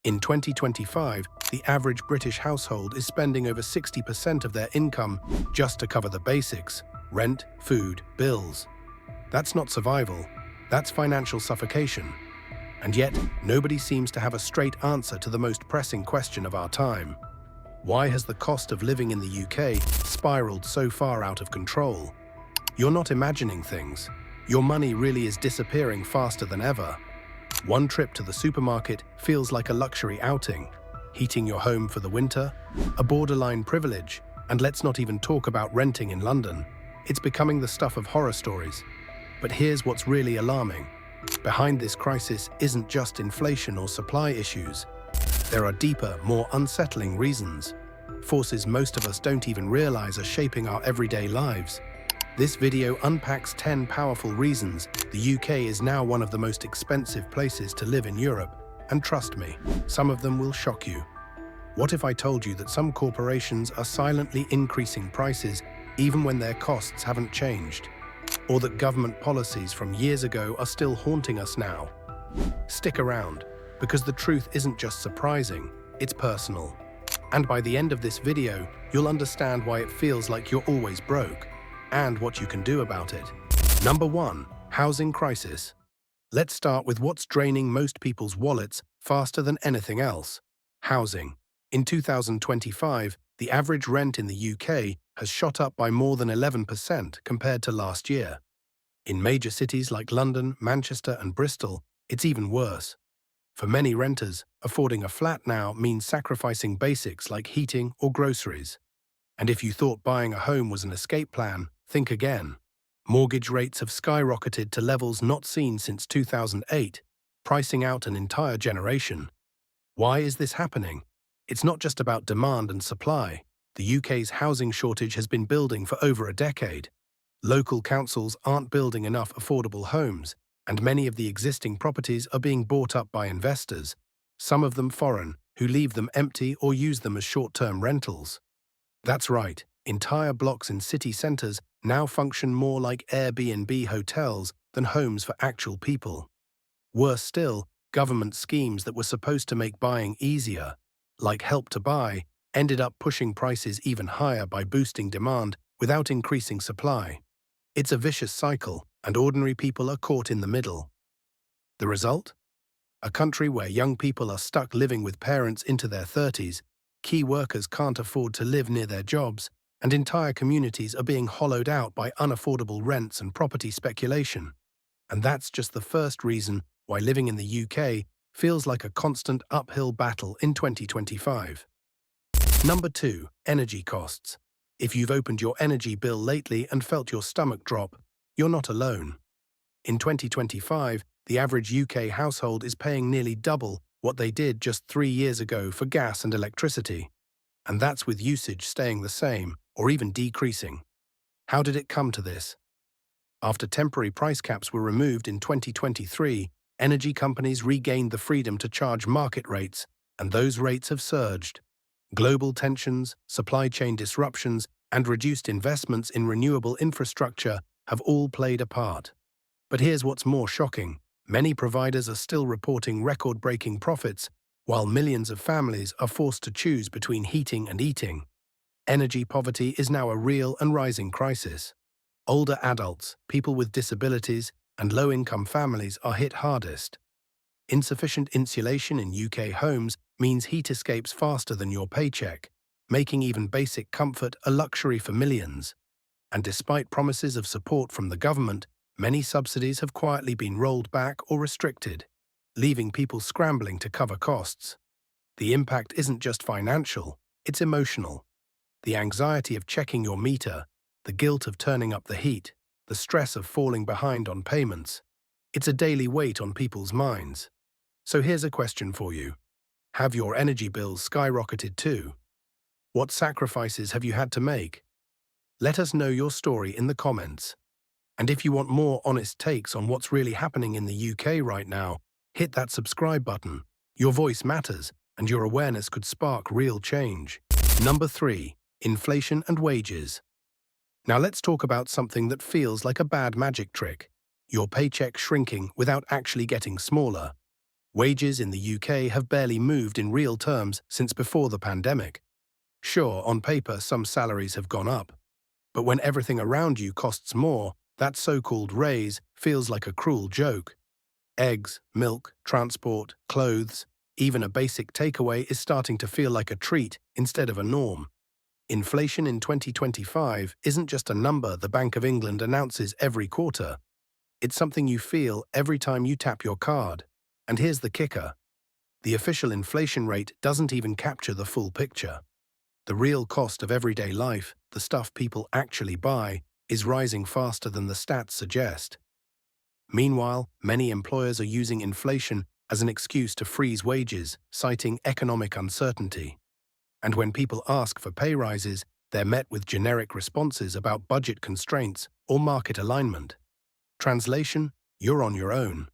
In 2025, the average British household is spending over 60% of their income just to cover the basics: rent, food, bills. That's not survival, that's financial suffocation. And yet, nobody seems to have a straight answer to the most pressing question of our time. Why has the cost of living in the UK spiraled so far out of control? You're not imagining things. Your money really is disappearing faster than ever. One trip to the supermarket feels like a luxury outing. Heating your home for the winter, a borderline privilege. And let's not even talk about renting in London. It's becoming the stuff of horror stories. But here's what's really alarming. Behind this crisis isn't just inflation or supply issues. There are deeper, more unsettling reasons. Forces most of us don't even realize are shaping our everyday lives. This video unpacks 10 powerful reasons the UK is now one of the most expensive places to live in Europe. And trust me, some of them will shock you. What if I told you that some corporations are silently increasing prices even when their costs haven't changed? Or that government policies from years ago are still haunting us now? Stick around, because the truth isn't just surprising, it's personal. And by the end of this video, you'll understand why it feels like you're always broke, and what you can do about it. Number 1. Housing crisis. Let's start with what's draining most people's wallets faster than anything else: housing. In 2025, the average rent in the UK has shot up by more than 11% compared to last year. In major cities like London, Manchester, and Bristol, it's even worse. For many renters, affording a flat now means sacrificing basics like heating or groceries. And if you thought buying a home was an escape plan, think again. Mortgage rates have skyrocketed to levels not seen since 2008, pricing out an entire generation. Why is this happening? It's not just about demand and supply. The UK's housing shortage has been building for over a decade. Local councils aren't building enough affordable homes, and many of the existing properties are being bought up by investors, some of them foreign, who leave them empty or use them as short-term rentals. That's right, entire blocks in city centres now function more like Airbnb hotels than homes for actual people. Worse still, government schemes that were supposed to make buying easier, like Help to Buy, ended up pushing prices even higher by boosting demand without increasing supply. It's a vicious cycle, and ordinary people are caught in the middle. The result? A country where young people are stuck living with parents into their 30s, key workers can't afford to live near their jobs, and entire communities are being hollowed out by unaffordable rents and property speculation. And that's just the first reason why living in the UK feels like a constant uphill battle in 2025. Number 2. Energy costs. If you've opened your energy bill lately and felt your stomach drop, you're not alone. In 2025, the average UK household is paying nearly double what they did just 3 years ago for gas and electricity. And that's with usage staying the same or even decreasing. How did it come to this? After temporary price caps were removed in 2023, energy companies regained the freedom to charge market rates, and those rates have surged. Global tensions, supply chain disruptions, and reduced investments in renewable infrastructure have all played a part. But here's what's more shocking. Many providers are still reporting record-breaking profits, while millions of families are forced to choose between heating and eating. Energy poverty is now a real and rising crisis. Older adults, people with disabilities, and low-income families are hit hardest. Insufficient insulation in UK homes means heat escapes faster than your paycheck, making even basic comfort a luxury for millions. And despite promises of support from the government, many subsidies have quietly been rolled back or restricted, leaving people scrambling to cover costs. The impact isn't just financial, it's emotional. The anxiety of checking your meter, the guilt of turning up the heat, the stress of falling behind on payments. It's a daily weight on people's minds. So here's a question for you. Have your energy bills skyrocketed too? What sacrifices have you had to make? Let us know your story in the comments. And if you want more honest takes on what's really happening in the UK right now, hit that subscribe button. Your voice matters, and your awareness could spark real change. Number 3. Inflation and wages. Now let's talk about something that feels like a bad magic trick: your paycheck shrinking without actually getting smaller. Wages in the UK have barely moved in real terms since before the pandemic. Sure, on paper, some salaries have gone up, but when everything around you costs more, that so-called raise feels like a cruel joke. Eggs, milk, transport, clothes, even a basic takeaway is starting to feel like a treat instead of a norm. Inflation in 2025 isn't just a number the Bank of England announces every quarter. It's something you feel every time you tap your card. And here's the kicker. The official inflation rate doesn't even capture the full picture. The real cost of everyday life, the stuff people actually buy, is rising faster than the stats suggest. Meanwhile, many employers are using inflation as an excuse to freeze wages, citing economic uncertainty. And when people ask for pay rises, they're met with generic responses about budget constraints or market alignment. Translation: you're on your own.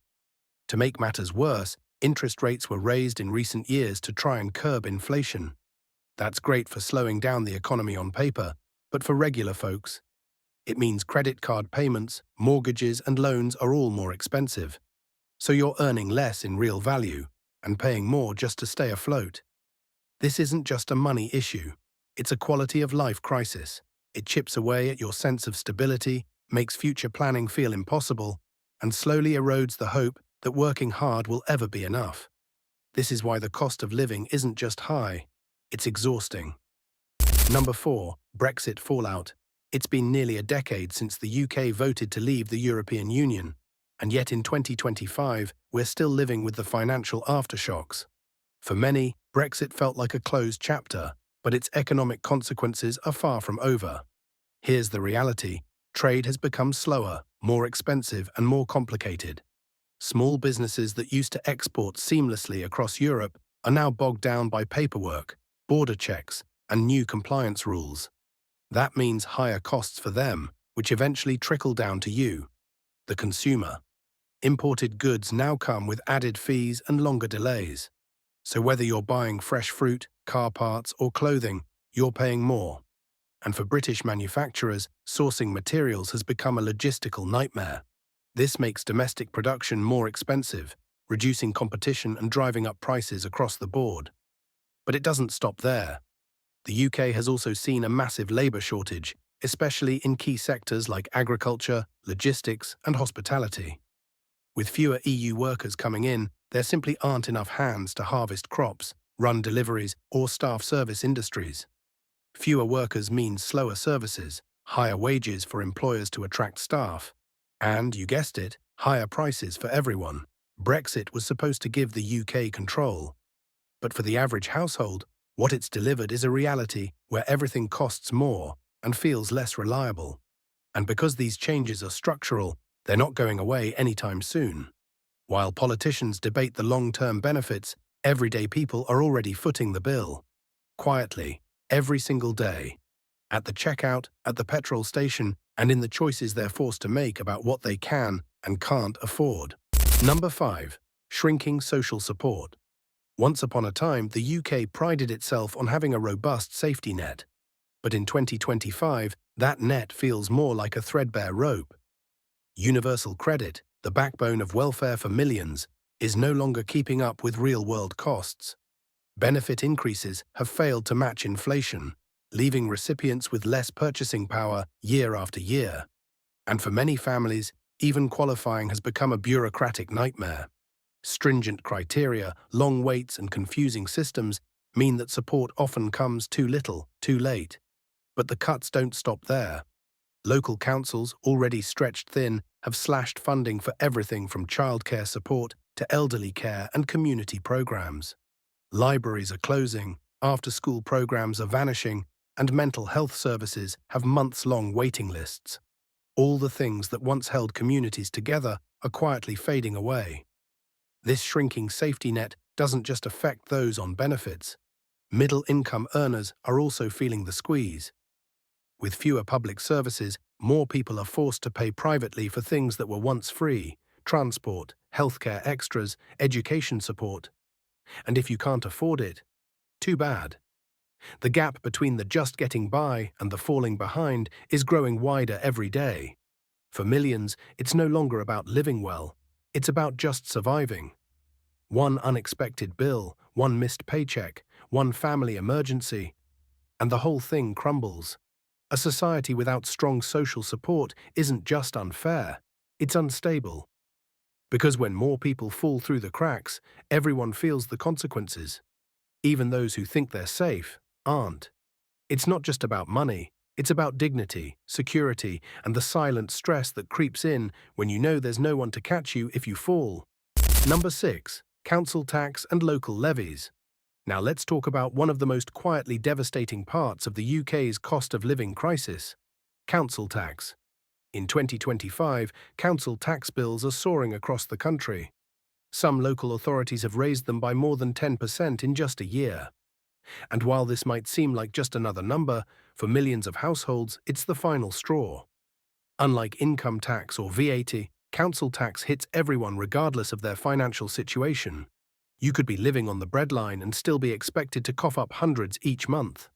To make matters worse, interest rates were raised in recent years to try and curb inflation. That's great for slowing down the economy on paper, but for regular folks, it means credit card payments, mortgages, and loans are all more expensive. So you're earning less in real value and paying more just to stay afloat. This isn't just a money issue. It's a quality of life crisis. It chips away at your sense of stability, makes future planning feel impossible, and slowly erodes the hope that working hard will ever be enough. This is why the cost of living isn't just high, it's exhausting. Number 4. Brexit fallout. It's been nearly a decade since the UK voted to leave the European Union, and yet in 2025, we're still living with the financial aftershocks. For many, Brexit felt like a closed chapter, but its economic consequences are far from over. Here's the reality. Trade has become slower, more expensive, and more complicated. Small businesses that used to export seamlessly across Europe are now bogged down by paperwork, border checks, and new compliance rules. That means higher costs for them, which eventually trickle down to you, the consumer. Imported goods now come with added fees and longer delays. So whether you're buying fresh fruit, car parts, or clothing, you're paying more. And for British manufacturers, sourcing materials has become a logistical nightmare. This makes domestic production more expensive, reducing competition and driving up prices across the board. But it doesn't stop there. The UK has also seen a massive labour shortage, especially in key sectors like agriculture, logistics, and hospitality. With fewer EU workers coming in, there simply aren't enough hands to harvest crops, run deliveries, or staff service industries. Fewer workers means slower services, higher wages for employers to attract staff, and, you guessed it, higher prices for everyone. Brexit was supposed to give the UK control. But for the average household, what it's delivered is a reality where everything costs more and feels less reliable. And because these changes are structural, they're not going away anytime soon. While politicians debate the long-term benefits, everyday people are already footing the bill. Quietly, every single day. At the checkout, at the petrol station, and in the choices they're forced to make about what they can and can't afford. Number 5. Shrinking social support. Once upon a time, the UK prided itself on having a robust safety net. But in 2025, that net feels more like a threadbare rope. Universal credit, the backbone of welfare for millions, is no longer keeping up with real-world costs. Benefit increases have failed to match inflation, leaving recipients with less purchasing power year after year. And for many families, even qualifying has become a bureaucratic nightmare. Stringent criteria, long waits, and confusing systems mean that support often comes too little, too late. But the cuts don't stop there. Local councils, already stretched thin, have slashed funding for everything from childcare support to elderly care and community programs. Libraries are closing, after-school programs are vanishing, and mental health services have months-long waiting lists. All the things that once held communities together are quietly fading away. This shrinking safety net doesn't just affect those on benefits. Middle-income earners are also feeling the squeeze. With fewer public services, more people are forced to pay privately for things that were once free: transport, healthcare extras, education support. And if you can't afford it, too bad. The gap between the just getting by and the falling behind is growing wider every day. For millions, it's no longer about living well, it's about just surviving. One unexpected bill, one missed paycheck, one family emergency, and the whole thing crumbles. A society without strong social support isn't just unfair, it's unstable. Because when more people fall through the cracks, everyone feels the consequences. Even those who think they're safe aren't. It's not just about money, it's about dignity, security, and the silent stress that creeps in when you know there's no one to catch you if you fall. Number 6. Council tax and local levies. Now let's talk about one of the most quietly devastating parts of the UK's cost of living crisis: council tax. In 2025, council tax bills are soaring across the country. Some local authorities have raised them by more than 10% in just a year. And while this might seem like just another number, for millions of households, it's the final straw. Unlike income tax or VAT, council tax hits everyone regardless of their financial situation. You could be living on the breadline and still be expected to cough up hundreds each month.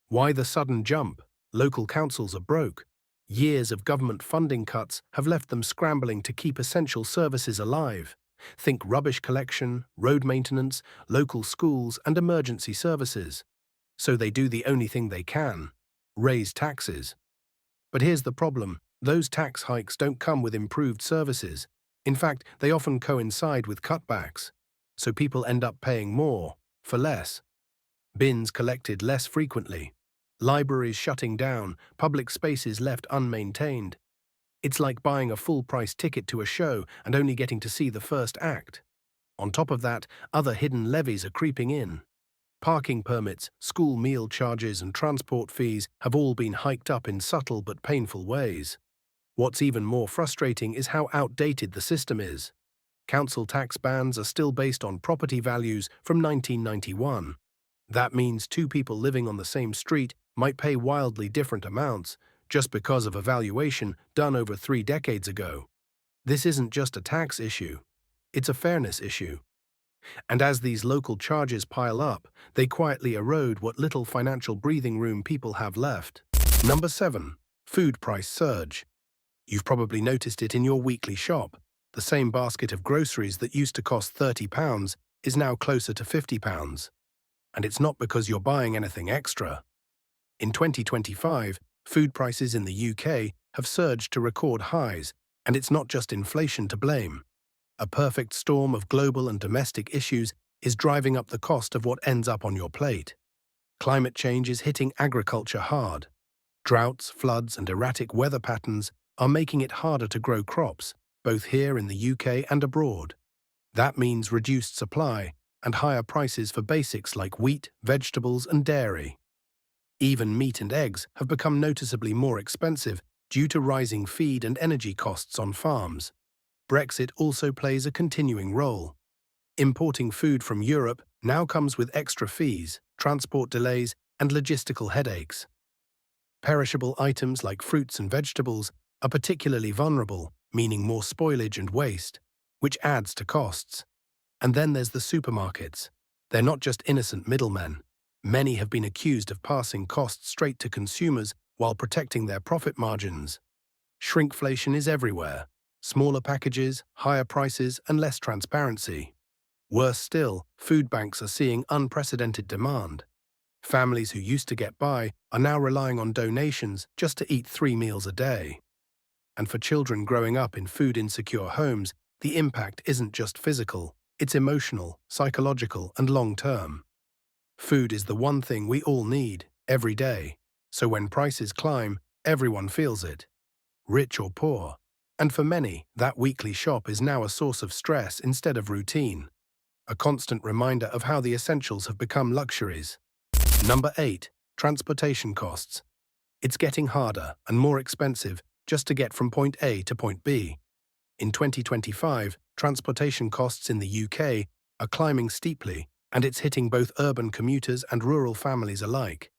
Why the sudden jump? Local councils are broke. Years of government funding cuts have left them scrambling to keep essential services alive. Think rubbish collection, road maintenance, local schools, and emergency services. So they do the only thing they can: raise taxes. But here's the problem: those tax hikes don't come with improved services. In fact, they often coincide with cutbacks. So people end up paying more for less. Bins collected less frequently. Libraries shutting down, public spaces left unmaintained. It's like buying a full-price ticket to a show and only getting to see the first act. On top of that, other hidden levies are creeping in. Parking permits, school meal charges, and transport fees have all been hiked up in subtle but painful ways. What's even more frustrating is how outdated the system is. Council tax bans are still based on property values from 1991. That means two people living on the same street might pay wildly different amounts just because of a valuation done over 3 decades ago. This isn't just a tax issue, it's a fairness issue. And as these local charges pile up, they quietly erode what little financial breathing room people have left. Number 7. Food price surge. You've probably noticed it in your weekly shop. The same basket of groceries that used to cost £30 is now closer to £50. And it's not because you're buying anything extra. In 2025, food prices in the UK have surged to record highs, and it's not just inflation to blame. A perfect storm of global and domestic issues is driving up the cost of what ends up on your plate. Climate change is hitting agriculture hard. Droughts, floods, and erratic weather patterns are making it harder to grow crops, both here in the UK and abroad. That means reduced supply and higher prices for basics like wheat, vegetables, and dairy. Even meat and eggs have become noticeably more expensive due to rising feed and energy costs on farms. Brexit also plays a continuing role. Importing food from Europe now comes with extra fees, transport delays, and logistical headaches. Perishable items like fruits and vegetables are particularly vulnerable, meaning more spoilage and waste, which adds to costs. And then there's the supermarkets. They're not just innocent middlemen. Many have been accused of passing costs straight to consumers while protecting their profit margins. Shrinkflation is everywhere. Smaller packages, higher prices, and less transparency. Worse still, food banks are seeing unprecedented demand. Families who used to get by are now relying on donations just to eat 3 meals a day. And for children growing up in food-insecure homes, the impact isn't just physical, it's emotional, psychological, and long-term. Food is the one thing we all need, every day. So when prices climb, everyone feels it, rich or poor. And for many, that weekly shop is now a source of stress instead of routine. A constant reminder of how the essentials have become luxuries. Number 8. Transportation costs. It's getting harder and more expensive just to get from point A to point B. In 2025, transportation costs in the UK are climbing steeply, and it's hitting both urban commuters and rural families alike.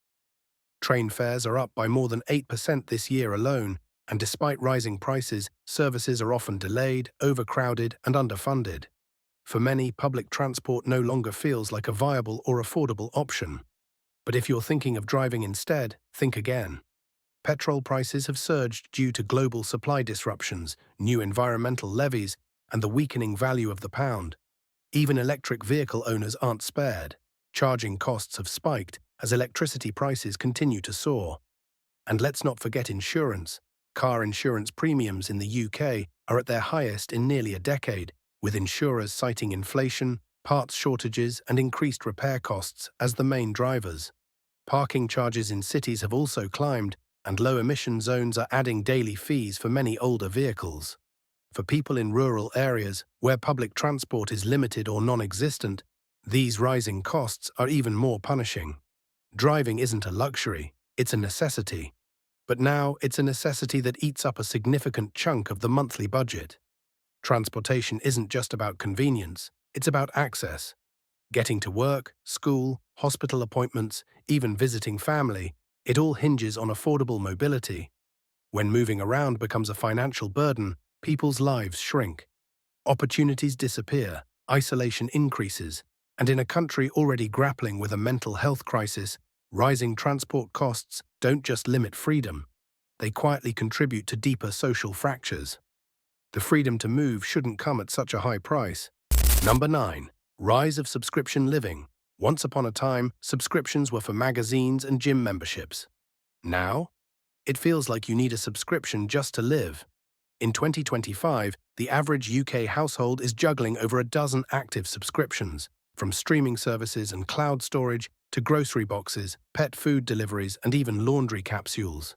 Train fares are up by more than 8% this year alone, and despite rising prices, services are often delayed, overcrowded, and underfunded. For many, public transport no longer feels like a viable or affordable option. But if you're thinking of driving instead, think again. Petrol prices have surged due to global supply disruptions, new environmental levies, and the weakening value of the pound. Even electric vehicle owners aren't spared. Charging costs have spiked as electricity prices continue to soar. And let's not forget insurance. Car insurance premiums in the UK are at their highest in nearly a decade, with insurers citing inflation, parts shortages, and increased repair costs as the main drivers. Parking charges in cities have also climbed, and low-emission zones are adding daily fees for many older vehicles. For people in rural areas where public transport is limited or non-existent, these rising costs are even more punishing. Driving isn't a luxury, it's a necessity. But now it's a necessity that eats up a significant chunk of the monthly budget. Transportation isn't just about convenience, it's about access. Getting to work, school, hospital appointments, even visiting family, it all hinges on affordable mobility. When moving around becomes a financial burden, people's lives shrink. Opportunities disappear, isolation increases, and in a country already grappling with a mental health crisis, rising transport costs don't just limit freedom, they quietly contribute to deeper social fractures. The freedom to move shouldn't come at such a high price. Number 9. Rise of subscription living. Once upon a time, subscriptions were for magazines and gym memberships. Now, it feels like you need a subscription just to live. In 2025, the average UK household is juggling over a dozen active subscriptions, from streaming services and cloud storage to grocery boxes, pet food deliveries, and even laundry capsules.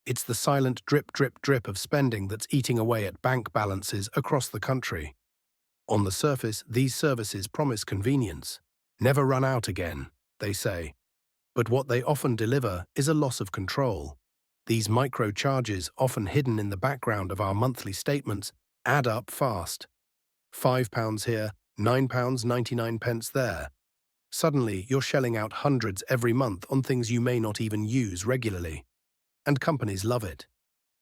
It's the silent drip, drip, drip of spending that's eating away at bank balances across the country. On the surface, these services promise convenience. Never run out again, they say. But what they often deliver is a loss of control. These micro-charges, often hidden in the background of our monthly statements, add up fast. £5 here, £9.99 there. Suddenly, you're shelling out hundreds every month on things you may not even use regularly. And companies love it.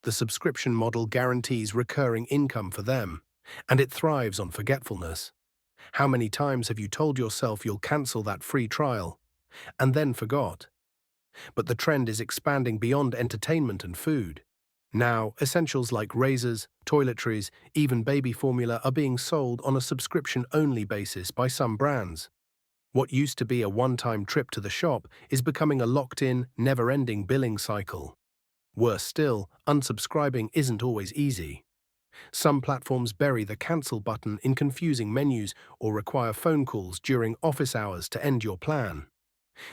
The subscription model guarantees recurring income for them, and it thrives on forgetfulness. How many times have you told yourself you'll cancel that free trial, and then forgot? But the trend is expanding beyond entertainment and food. Now, essentials like razors, toiletries, even baby formula are being sold on a subscription-only basis by some brands. What used to be a one-time trip to the shop is becoming a locked-in, never-ending billing cycle. Worse still, unsubscribing isn't always easy. Some platforms bury the cancel button in confusing menus or require phone calls during office hours to end your plan.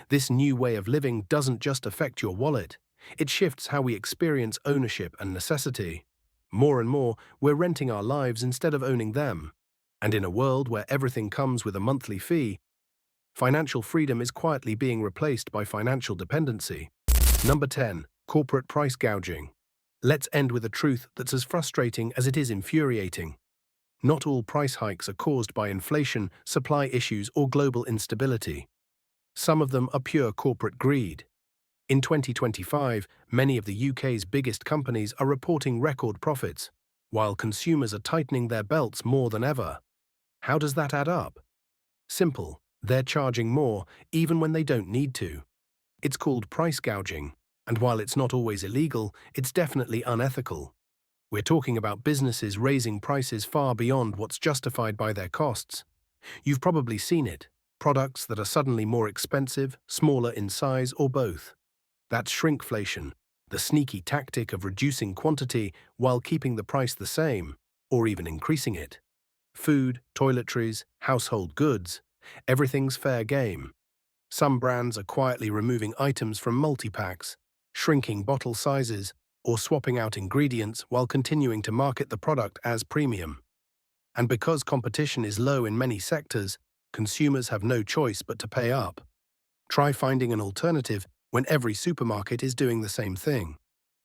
This new way of living doesn't just affect your wallet, it shifts how we experience ownership and necessity. More and more, we're renting our lives instead of owning them. And in a world where everything comes with a monthly fee, financial freedom is quietly being replaced by financial dependency. Number 10. Corporate price gouging. Let's end with a truth that's as frustrating as it is infuriating. Not all price hikes are caused by inflation, supply issues, or global instability. Some of them are pure corporate greed. In 2025, many of the UK's biggest companies are reporting record profits, while consumers are tightening their belts more than ever. How does that add up? Simple. They're charging more, even when they don't need to. It's called price gouging, and while it's not always illegal, it's definitely unethical. We're talking about businesses raising prices far beyond what's justified by their costs. You've probably seen it. Products that are suddenly more expensive, smaller in size, or both. That's shrinkflation, the sneaky tactic of reducing quantity while keeping the price the same, or even increasing it. Food, toiletries, household goods, everything's fair game. Some brands are quietly removing items from multi-packs, shrinking bottle sizes, or swapping out ingredients while continuing to market the product as premium. And because competition is low in many sectors, consumers have no choice but to pay up. Try finding an alternative when every supermarket is doing the same thing.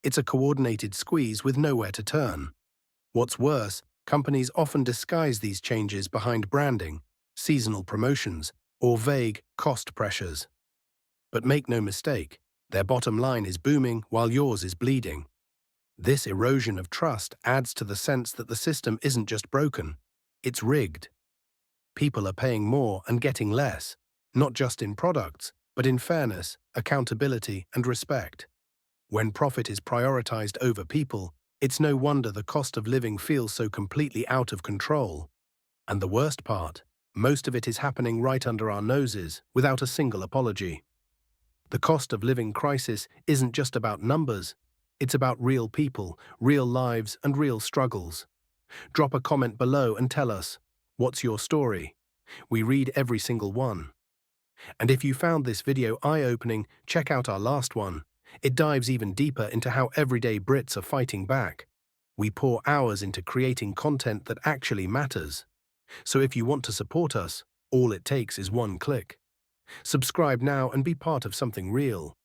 It's a coordinated squeeze with nowhere to turn. What's worse, companies often disguise these changes behind branding, seasonal promotions, or vague cost pressures. But make no mistake, their bottom line is booming while yours is bleeding. This erosion of trust adds to the sense that the system isn't just broken, it's rigged. People are paying more and getting less, not just in products, but in fairness, accountability, and respect. When profit is prioritized over people, it's no wonder the cost of living feels so completely out of control. And the worst part, Most of it is happening right under our noses, without a single apology. The cost of living crisis isn't just about numbers. It's about real people, real lives, and real struggles. Drop a comment below and tell us, what's your story? We read every single one. And if you found this video eye-opening, check out our last one. It dives even deeper into how everyday Brits are fighting back. We pour hours into creating content that actually matters. So if you want to support us, all it takes is one click. Subscribe now and be part of something real.